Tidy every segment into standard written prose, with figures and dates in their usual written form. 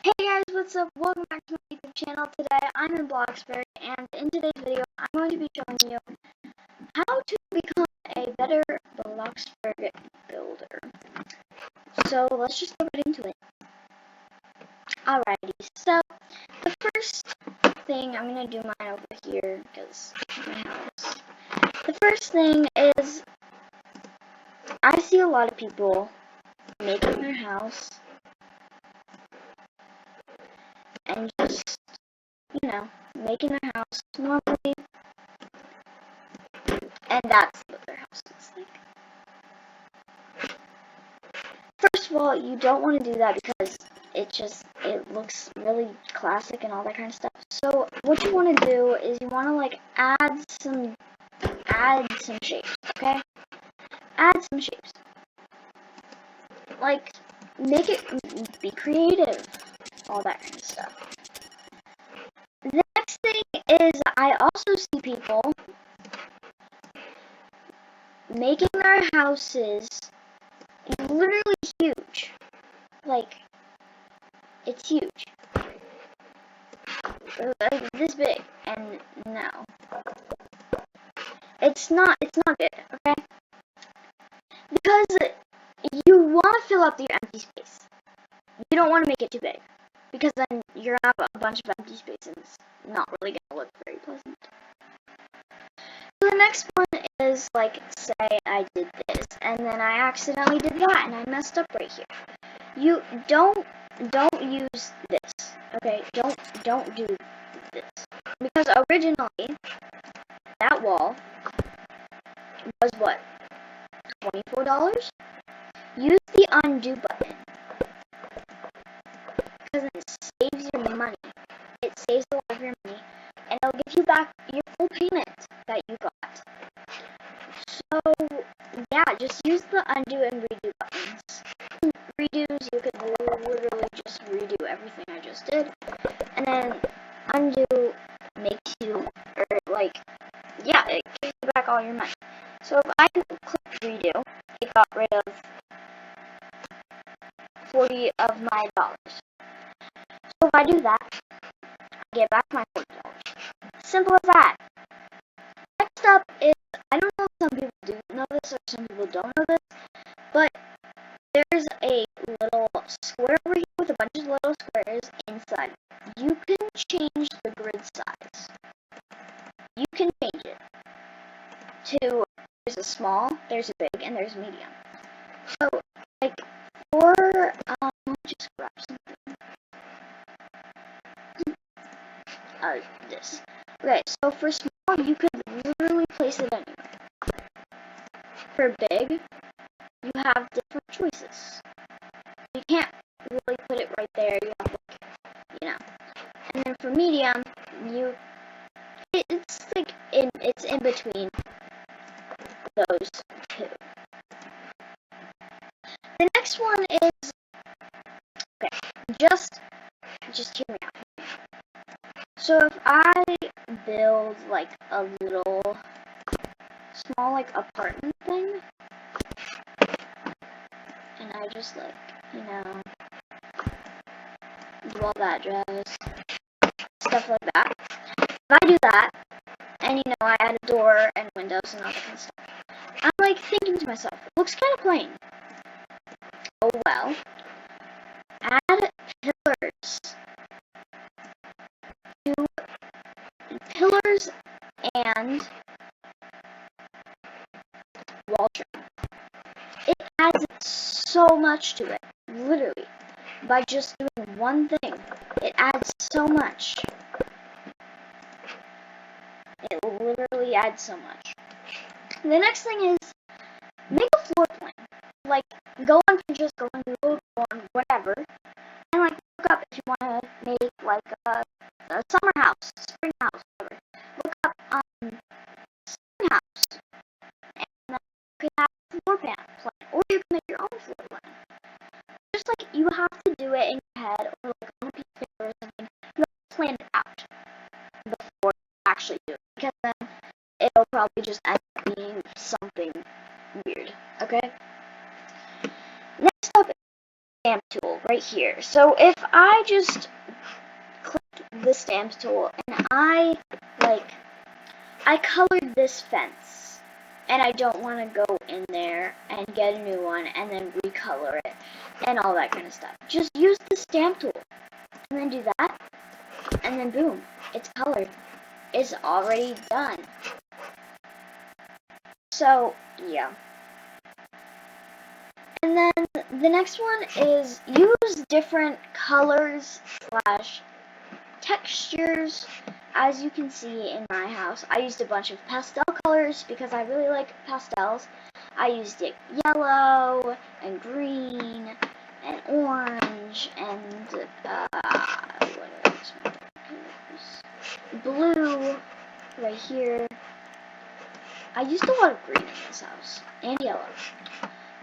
Hey guys, what's up? Welcome back to my YouTube channel. Today I'm in Bloxburg, and in today's video I'm going to be showing you how to become a better Bloxburg builder. So let's just get right into it. Alrighty, so the first thing, I'm going to do mine over here because it's my house. The first thing is, I see a lot of people making their house and just, making their house normally, and that's what their house looks like. First of all, you don't want to do that because it looks really classic and all that kind of stuff. So what you want to do is you want to add some shapes, okay? Add some shapes. Make it be creative, all that kind of stuff. The next thing is, I also see people making their houses literally huge. It's huge. This big, and no. It's not good, okay? Because you want to fill up your empty space. You don't want to make it too big, because then you're going to have a bunch of empty space and it's not really going to look very pleasant. So the next one is, say I did this, and then I accidentally did that, and I messed up right here. You don't use this, okay? Don't do this. Because originally, that wall was what? $24? Use the undo button. Because it saves your money. It saves a lot of your money. And it'll give you back your full payment that you got. So, yeah, just use the undo and redo buttons. Redos, you could literally just redo everything I just did. And then undo makes you, it gives you back all your money. So if I click redo, it got rid of 40 of my dollars. So if I do that, I get back my $40. Simple as that. Next up is, I don't know if some people do know this or some people don't know this, but there's a little square over here with a bunch of little squares inside. You can change the grid size. You can change it to, there's a small, there's a big, and there's a medium. So, just grab something. This. Okay, so for small, you could literally place it anywhere. For big, you have different choices. You can't really put it right there. You have and then for medium, it's in between those two. The next one is, okay, just hear me out. So if I build a little small apartment thing, and I just do all that jazz, stuff like that. If I do that, and I add a door and windows and all that kind of stuff, I'm thinking to myself, it looks kind of plain. Oh well. Add pillars. Pillars and wall trim. It adds so much to it, literally. By just doing one thing, it adds so much. It literally adds so much. The next thing is, make a floor plan. Go on Pinterest, go on Google, go on whatever, and look up if you want to make a summer house, spring house, whatever. Look up spring house, and then you can have a floor plan, or you can make your own floor plan. Just you have to do it in your head, or on a piece of paper or something. You have to plan it out before you actually do it, because then it'll probably just end up being something weird. Okay. Next up is the stamp tool. right here. So if I just click the stamp tool and I colored this fence and I don't want to go in there and get a new one and then recolor it and all that kind of stuff. Just use the stamp tool and then do that and then boom, it's colored. It's already done. So yeah. And then the next one is use different colors / textures. As you can see in my house, I used a bunch of pastel colors because I really like pastels. I used it yellow and green and orange and what else? Blue right here. I used a lot of green in this house and yellow.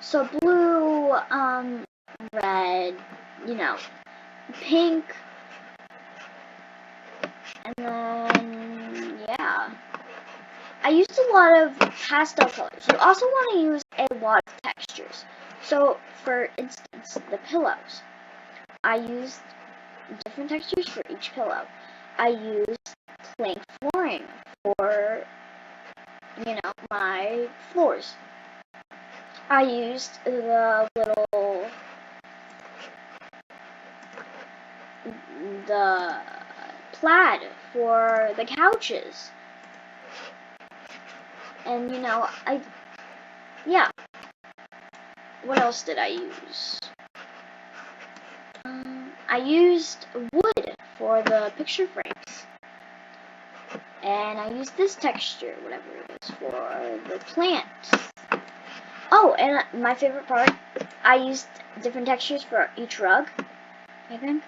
So blue, red, pink, and then, yeah. I used a lot of pastel colors. You also want to use a lot of textures. So, for instance, the pillows. I used different textures for each pillow. I used plank flooring for, my floors. I used the plaid for the couches. And, yeah. What else did I use? I used wood for the picture frames. And I used this texture, whatever it is, for the plant. Oh, and my favorite part, I used different textures for each rug, I think.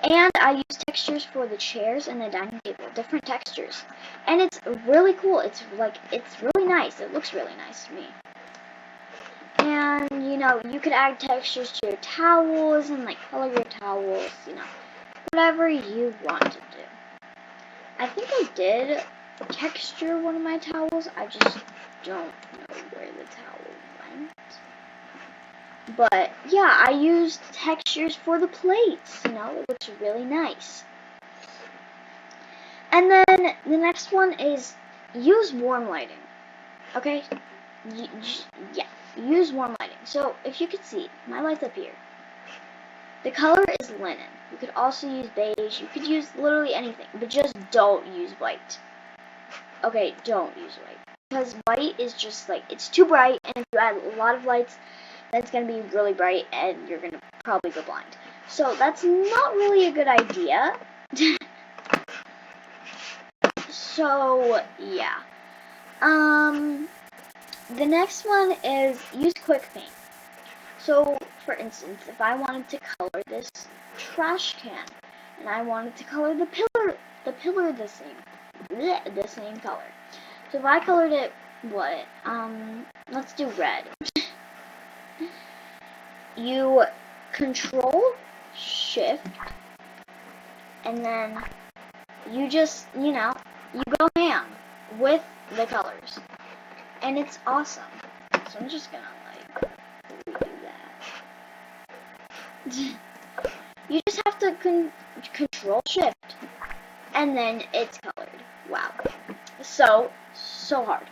And I used textures for the chairs and the dining table, different textures. And it's really cool. It's really nice. It looks really nice to me. And, you could add textures to your towels and, color your towels, whatever you want to do. I think I did texture one of my towels. I just don't know where the towel went. But, yeah, I used textures for the plates, it looks really nice. And then the next one is use warm lighting, okay? Yeah, use warm lighting. So, if you could see, my light's up here. The color is linen. You could also use beige. You could use literally anything, but just don't use white. Okay, don't use white. Because white is just, it's too bright, and if you add a lot of lights, that's going to be really bright, and you're going to probably go blind. So, that's not really a good idea. So, yeah. The next one is use quick paint. So, for instance, if I wanted to color this trash can, and I wanted to color the pillar the same color. So if I colored it, let's do red. You Control Shift, and then you just, you go ham with the colors, and it's awesome. So I'm just gonna do that. You just have to Control Shift, and then it's colored. Wow, so hard.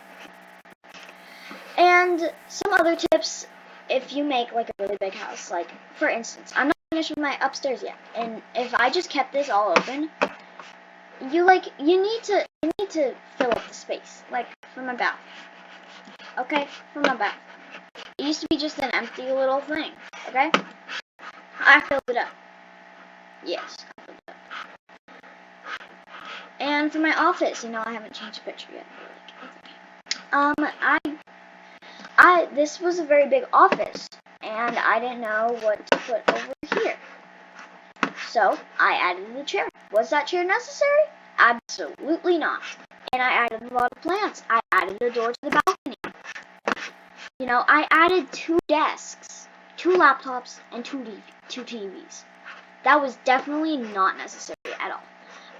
And some other tips, if you make a really big house, for instance, I'm not finished with my upstairs yet, and if I just kept this all open, you need to fill up the space, from my bath. Okay, from my bath. It used to be just an empty little thing. Okay, I filled it up. Yes, I filled it up. And for my office, I haven't changed the picture yet. This was a very big office, and I didn't know what to put over here. So, I added a chair. Was that chair necessary? Absolutely not. And I added a lot of plants. I added a door to the balcony. I added 2 desks, 2 laptops, and 2 TVs. That was definitely not necessary at all.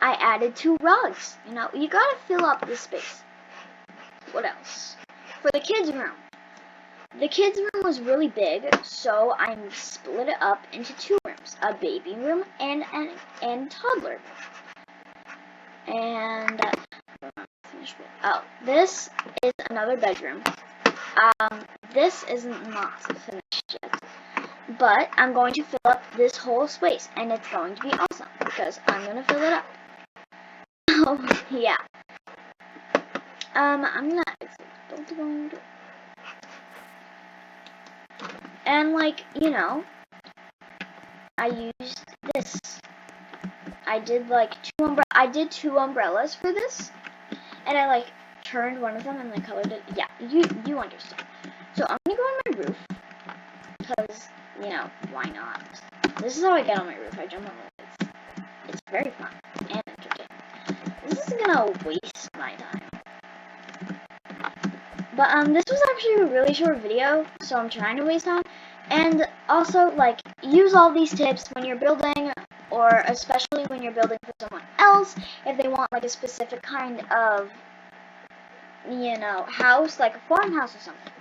I added 2 rugs. You gotta fill up the space. What else? For the kids' room. The kids' room was really big, so I split it up into 2 rooms. rooms, a baby room and toddler room. And oh, this is another bedroom. This isn't not finished yet, but I'm going to fill up this whole space, and it's going to be awesome because I'm gonna fill it up. Oh yeah. I'm gonna and like, you know, I used this. I did like two umbrellas for this, and I like turned one of them and like colored it. Yeah, you understand. So I'm gonna go on my roof because, you know, why not? This is how I get on my roof. I jump on the lights. It's very fun and entertaining. This isn't gonna waste my time. But this was actually a really short video, so I'm trying to waste time. And also, like, use all these tips when you're building, or especially when you're building for someone else, if they want like a specific kind of, you know, house, like a farmhouse or something.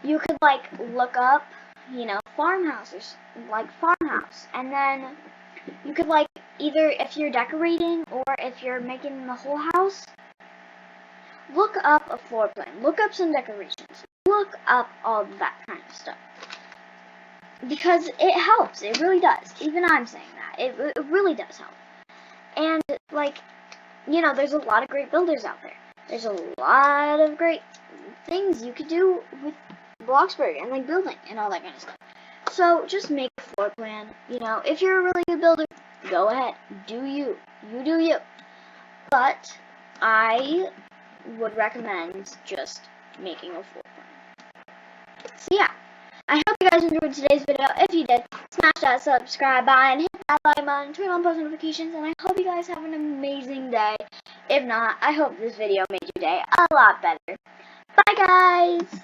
You could like look up, you know, farmhouses, like farmhouse, and then you could like either if you're decorating or if you're making the whole house, look up a floor plan, look up some decorations, look up all that kind of stuff. Because it helps, it really does. Even I'm saying that. It really does help. And, like, you know, there's a lot of great builders out there. There's a lot of great things you could do with Bloxburg and, like, building and all that kind of stuff. So, just make a floor plan. You know, if you're a really good builder, go ahead. Do you. You do you. But I would recommend just making a floor plan. So yeah, I hope you guys enjoyed today's video. If you did, smash that subscribe button, hit that like button, turn on post notifications, and I hope you guys have an amazing day. If not, I hope this video made your day a lot better. Bye guys!